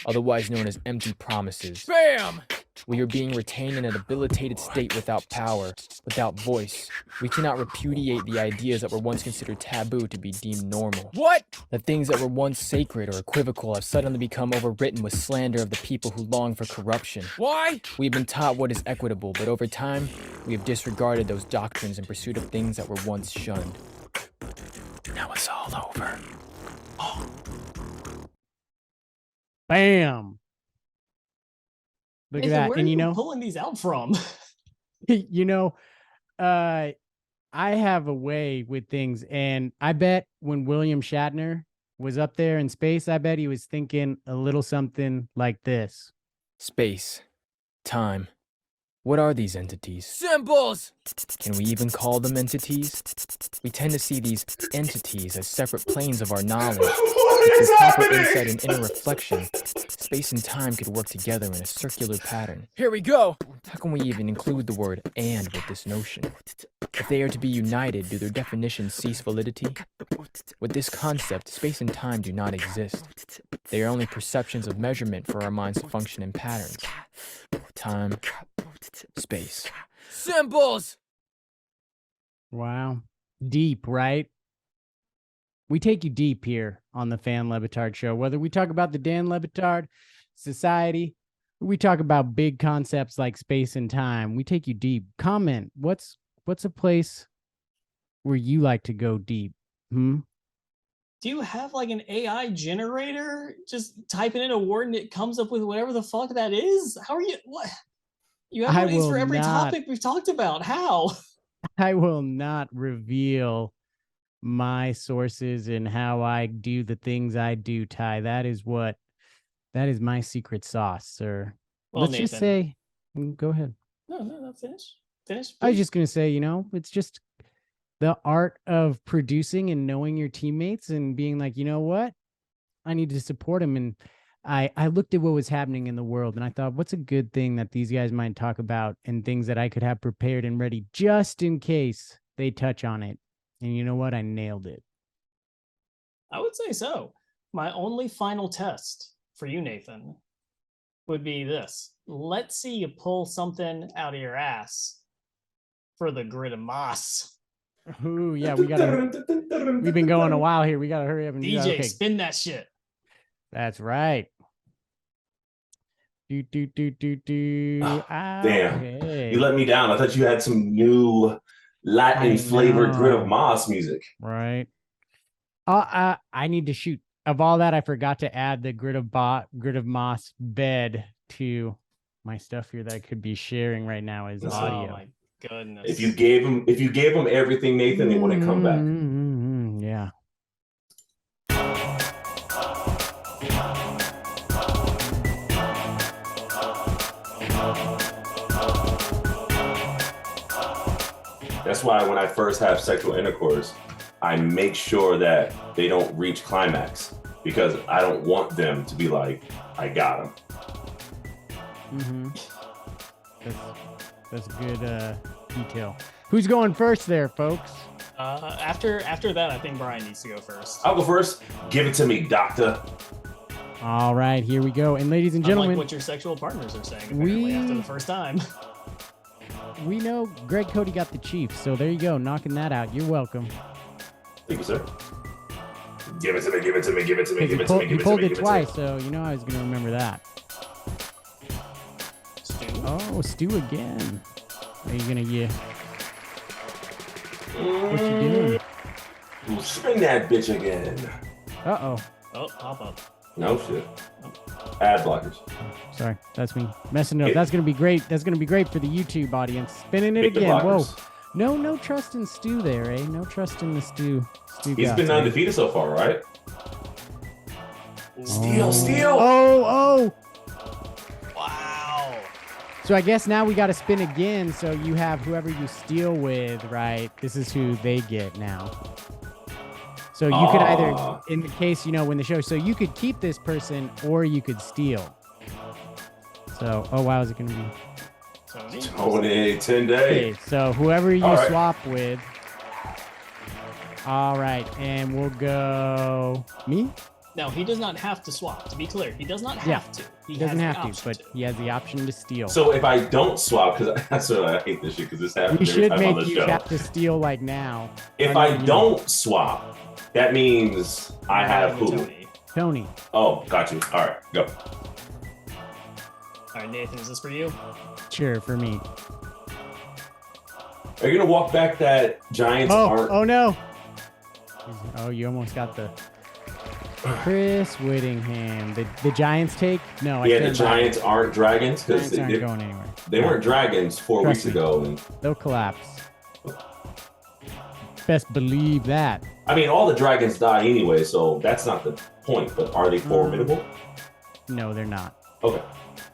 Otherwise known as empty promises. Bam! We are being retained in a debilitated state without power, without voice. We cannot repudiate the ideas that were once considered taboo to be deemed normal. What? The things that were once sacred or equivocal have suddenly become overwritten with slander of the people who long for corruption. Why? We've been taught what is equitable, but over time, we have disregarded those doctrines in pursuit of things that were once shunned. Now it's all over. Oh. Bam. Look at Nathan, that. where And are you know, pulling these out from? you know, I have a way with things, and I bet when William Shatner was up there in space, I bet he was thinking a little something like this. Space. Time. What are these entities? Symbols! Can we even call them entities? We tend to see these entities as separate planes of our knowledge. With proper insight and inner reflection, space and time could work together in a circular pattern. Here we go! How can we even include the word "and" with this notion? If they are to be united, do their definitions cease validity? With this concept, space and time do not exist. They are only perceptions of measurement for our minds to function in patterns. Time, space. Symbols! Wow. Deep, right? We take you deep here on the Dan Le Batard Show. Whether we talk about the Dan Le Batard Society, or we talk about big concepts like space and time, we take you deep. Comment. What's a place where you like to go deep? Do you have like an AI generator? Just typing in a word and it comes up with whatever the fuck that is? How are you? What? You have one of these for every topic we've talked about. How? I will not reveal my sources and how I do the things I do, Ty. That is my secret sauce, sir. Well, Let's Nathan, just say, go ahead. No, finish. Finish. I was please. just going to say, it's just the art of producing and knowing your teammates and being like, you know what? I need to support them. And I looked at what was happening in the world and I thought, what's a good thing that these guys might talk about and things that I could have prepared and ready just in case they touch on it. And you know what? I nailed it. I would say so. My only final test for you, Nathan, would be this. Let's see you pull something out of your ass for the Grid of M.A.S. Ooh, yeah, we've been going a while here. We got to hurry up and do that. DJ, Okay. spin that shit. That's right. Damn. Okay. You let me down. I thought you had some new Latin flavored Grid of M.A.S. music. Right. I need to shoot. Of all that, I forgot to add the Grid of M.A.S. bed to my stuff here that I could be sharing right now as audio. Oh my goodness. If you gave them everything, Nathan, they wouldn't come back. Yeah. That's why when I first have sexual intercourse, I make sure that they don't reach climax because I don't want them to be like, I got him. That's good detail. Who's going first there, folks? After that, I think Bryan needs to go first. I'll go first. Give it to me, doctor. All right, here we go. And ladies and gentlemen, Unlike what your sexual partners are saying apparently after the first time. we know Greg Cody got the Chiefs, so there you go, knocking that out. You're welcome. Thank you, sir. Give it to me, give it to me, give it to me, give it to me, He give it to pulled me. it twice, so you know I was going to remember that. Stu? Oh, Stu again. Are you going to what you doing? Spin that bitch again. Uh-oh. Oh, hop up. No shit. Ad blockers. Sorry, that's me messing it up. That's going to be great. That's going to be great for the YouTube audience. Spinning it Hit the again. Whoa. blockers. No trust in Stu there, eh? No trust in the Stu. He's been undefeated so far, right? Steal. Oh. Wow. So I guess now we got to spin again. So you have whoever you steal with, right? This is who they get now. So you could either, in the case, win the show. So you could keep this person or you could steal. So, oh wow, is it going to be? Tony, 10 days. Okay, so whoever you All right. swap with. All right, and we'll go me. Now, he does not have to swap. To be clear, he does not Yeah. have to. He He doesn't has have the to, option but he has the option to steal. So if I don't swap, because that's what I hate this shit, because this happens we every should time on make the you show. have to steal like now. If Or I no, you don't swap, that means I have Ryan who? and Tony. Tony. Oh, got you. All right, go. All right, Nathan, is this for you? Sure, for me. Are you gonna walk back that Giants aren't? Oh no. Oh, you almost got the Chris Whittingham. The Giants take? No, Yeah, the stand by. Giants aren't dragons because Giants aren't going anywhere. they weren't dragons 4 Trust weeks me. ago. And They'll collapse. Best believe that. I mean, all the dragons die anyway, so that's not the point. But are they formidable? No, they're not. Okay.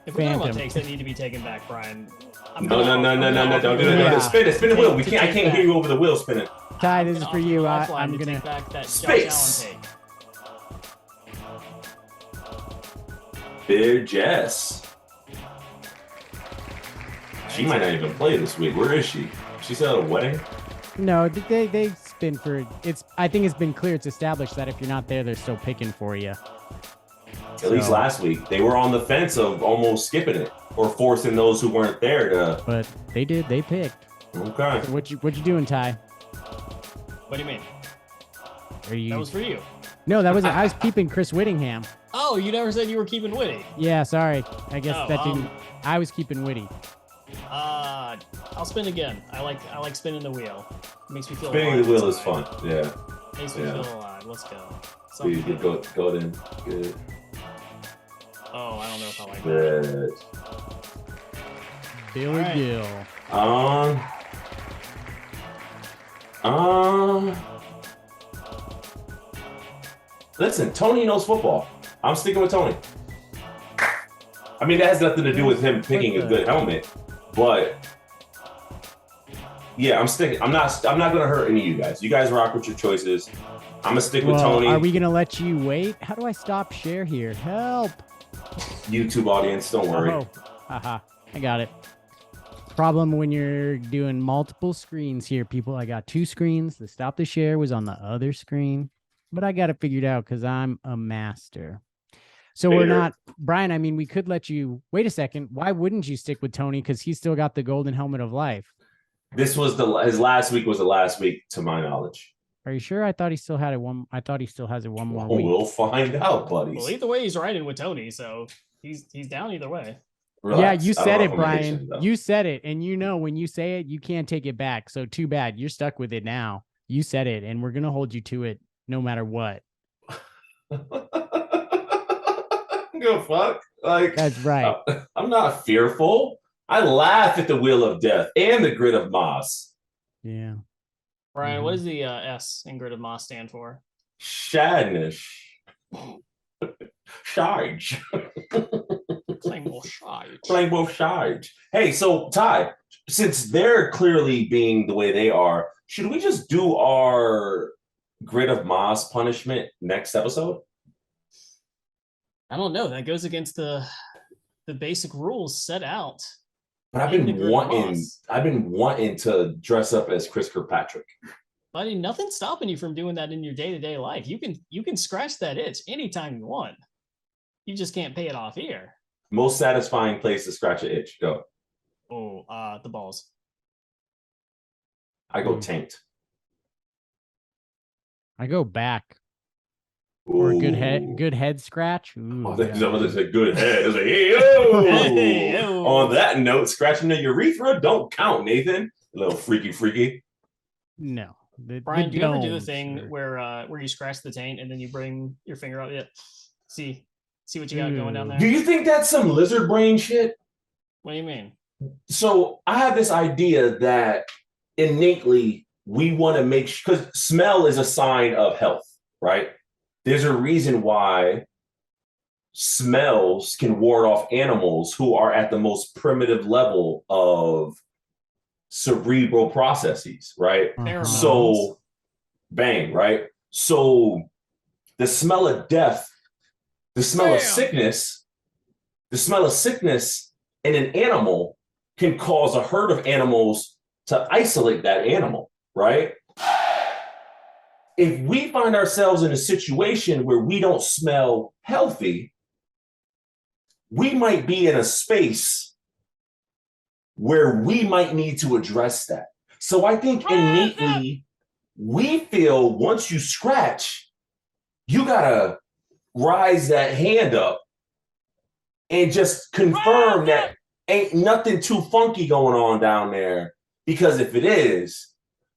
If we're talking about Phantom. takes that need to be taken back, Brian. I'm No, gonna- no, I'm don't gonna do offer that. you- Yeah. Spin the wheel. We To can't. I take can't back- hear you over the wheel spinning. Ty, I'm this is gonna for offer you. a lifeline I'm to gonna. take back that Josh Space. Allen take. Big Jess. She might not even play this week. Where is she? She's at a wedding. No, they spin for it's. I think it's been clear. It's established that if you're not there, they're still picking for you. At least last week, they were on the fence of almost skipping it or forcing those who weren't there to. But they did. They picked. Okay. So what you doing, Ty? What do you mean? Are you? That was for you. No, that wasn't. I was keeping Chris Whittingham. Oh, you never said you were keeping Witty. Yeah, sorry. I guess Oh, that didn't. I was keeping Witty. I'll spin again. I like spinning the wheel. It makes me feel Spinning alive the wheel is inside. fun. Yeah. Makes me Yeah. feel alive. Let's go. Please Something- go then. Good. Oh, I don't know if I like that. Good. Billy Alright. Gill. Listen, Tony knows football. I'm sticking with Tony. I mean, that has nothing to do with him picking a good helmet, but yeah, I'm sticking. I'm not gonna hurt any of you guys. You guys rock with your choices. I'm gonna stick with Well, Tony. are we gonna let you wait? How do I stop share here? Help! YouTube audience, don't worry. Oh, haha, I got it. Problem when you're doing multiple screens here, people. I got 2 screens. The stop the share was on the other screen, but I got it figured out because I'm a master. So we're Fair. not, Brian. I mean, we could let you wait a second. Why wouldn't you stick with Tony? Because he's still got the golden helmet of life. This was his last week was the last week to my knowledge. Are you sure? I thought he still had it one. I thought he still has it one more Well, week. we'll find out, buddies. Well, either way, he's riding with Tony, so he's down either way. Relax. Yeah, you I don't said know it, if I'm Brian. Haitian, though. You said it, and you know when you say it, you can't take it back. So too bad. You're stuck with it now. You said it, and we're gonna hold you to it no matter what. Go fuck. Like That's right. I'm not fearful. I laugh at the wheel of death and the grid of M.A.S. Yeah. Brian, what does the S in Grid of M.A.S stand for? Shadnish. Charge. Claim will shite. Playing both sides. Hey, so Ty, since they're clearly being the way they are, should we just do our Grid of M.A.S punishment next episode? I don't know. That goes against the basic rules set out. But I've In the been Grid of wanting, M.A.S. I've been wanting to dress up as Chris Kirkpatrick. Buddy, nothing's stopping you from doing that in your day-to-day life. You can scratch that itch anytime you want. You just can't pay it off here. Most satisfying place to scratch an itch. Go. Oh, the balls. I go tanked. I go back or a Ooh. good head scratch. Ooh, Oh, yeah. that's a good head. It's like, hey, yo. Hey, yo. On that note, scratching the urethra don't count, Nathan. A little freaky. No. Brian, do you ever do the domes, thing sure. where you scratch the taint and then you bring your finger up? Yeah. See what you got going down there? Do you think that's some lizard brain shit? What do you mean? So I have this idea that innately we want to make sure, because smell is a sign of health, right? There's a reason why smells can ward off animals who are at the most primitive level of cerebral processes, right? Uh-huh. So, bang, right? So, the smell of death, the smell of sickness in an animal can cause a herd of animals to isolate that animal, right? if we find ourselves in a situation where we don't smell healthy, we might be in a space where we might need to address that. So I think innately we feel once you scratch, you gotta rise that hand up and just confirm that ain't nothing too funky going on down there. Because if it is,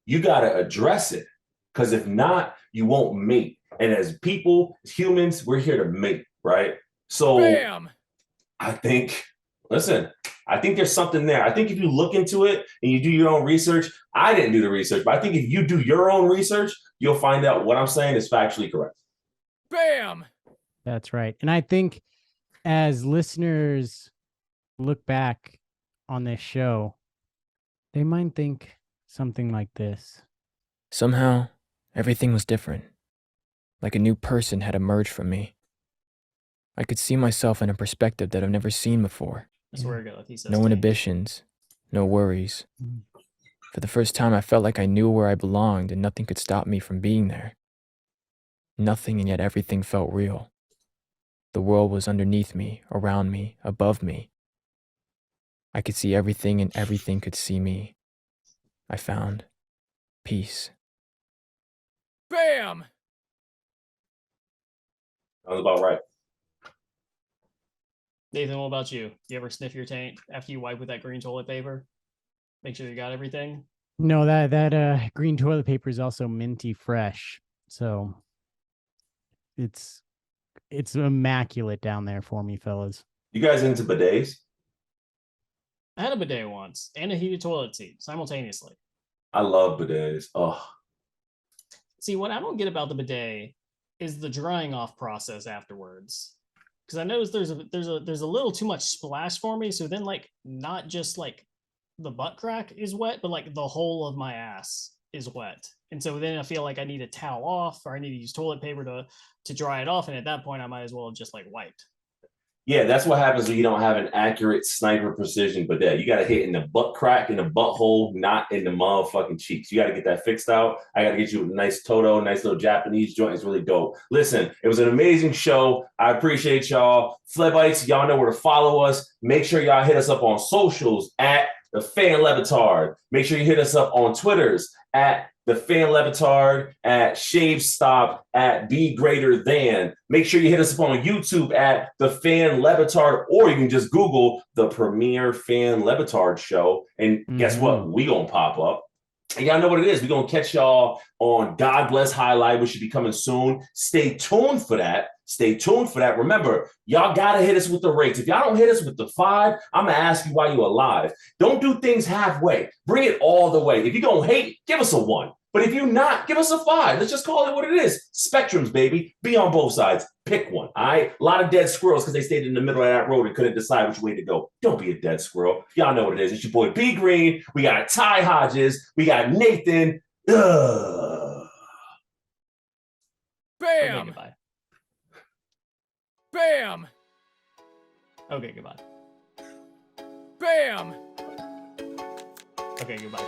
you gotta address it. Because if not, you won't mate. And as people, as humans, we're here to mate, right? So Bam! I think, listen, I think there's something there. I think if you look into it and you do your own research, I didn't do the research, but I think if you do your own research, you'll find out what I'm saying is factually correct. Bam! That's right. And I think as listeners look back on this show, they might think something like this. Somehow, everything was different. Like a new person had emerged from me. I could see myself in a perspective that I've never seen before. I swear to God, he says No tank. inhibitions, no worries. Mm. For the first time, I felt like I knew where I belonged and nothing could stop me from being there. Nothing, and yet everything felt real. The world was underneath me, around me, above me. I could see everything and everything could see me. I found peace. Bam! That was about right. Nathan, what about you? You ever sniff your taint after you wipe with that green toilet paper? Make sure you got everything. No, that green toilet paper is also minty fresh. So it's immaculate down there for me, fellas. You guys into bidets? I had a bidet once and a heated toilet seat simultaneously. I love bidets. Oh, See, what I don't get about the bidet is the drying off process afterwards. Because I noticed there's a little too much splash for me. So then, like, not just like the butt crack is wet, but like the whole of my ass is wet. And so then I feel like I need a towel off, or I need to use toilet paper to dry it off. And at that point, I might as well have just like wiped. yeah, that's what happens when you don't have an accurate sniper precision bidet. You got to hit in the butt crack, in the butthole, not in the motherfucking cheeks. You got to get that fixed out. I got to get you a nice Toto, nice little Japanese joint. It's really dope. Listen, it was an amazing show. I appreciate y'all. Flebites, y'all know where to follow us. Make sure y'all hit us up on socials at The Fan Le Batard. Make sure you hit us up on Twitters at The Fan Le Batard, at Shave Stop, at Be Greater Than. Make sure you hit us up on YouTube at The Fan Le Batard, or you can just Google the premier Fan Le Batard Show. And guess what? We gonna pop up. And y'all know what it is. We're gonna catch y'all on God Bless Highlight, which should be coming soon. Stay tuned for that. Stay tuned for that. Remember, y'all gotta hit us with the rates. If y'all don't hit us with the 5, I'm gonna ask you why you alive. Don't do things halfway. Bring it all the way. If you don't hate, give us a 1. But if you not, give us a 5. Let's just call it what it is. Spectrums, baby. Be on both sides. Pick one. All right. A lot of dead squirrels because they stayed in the middle of that road and couldn't decide which way to go. Don't be a dead squirrel. Y'all know what it is. It's your boy B Green. We got Ty Hodges. We got Nathan. Bam! Okay, goodbye. Bam! Okay, goodbye. Bam! Okay, goodbye.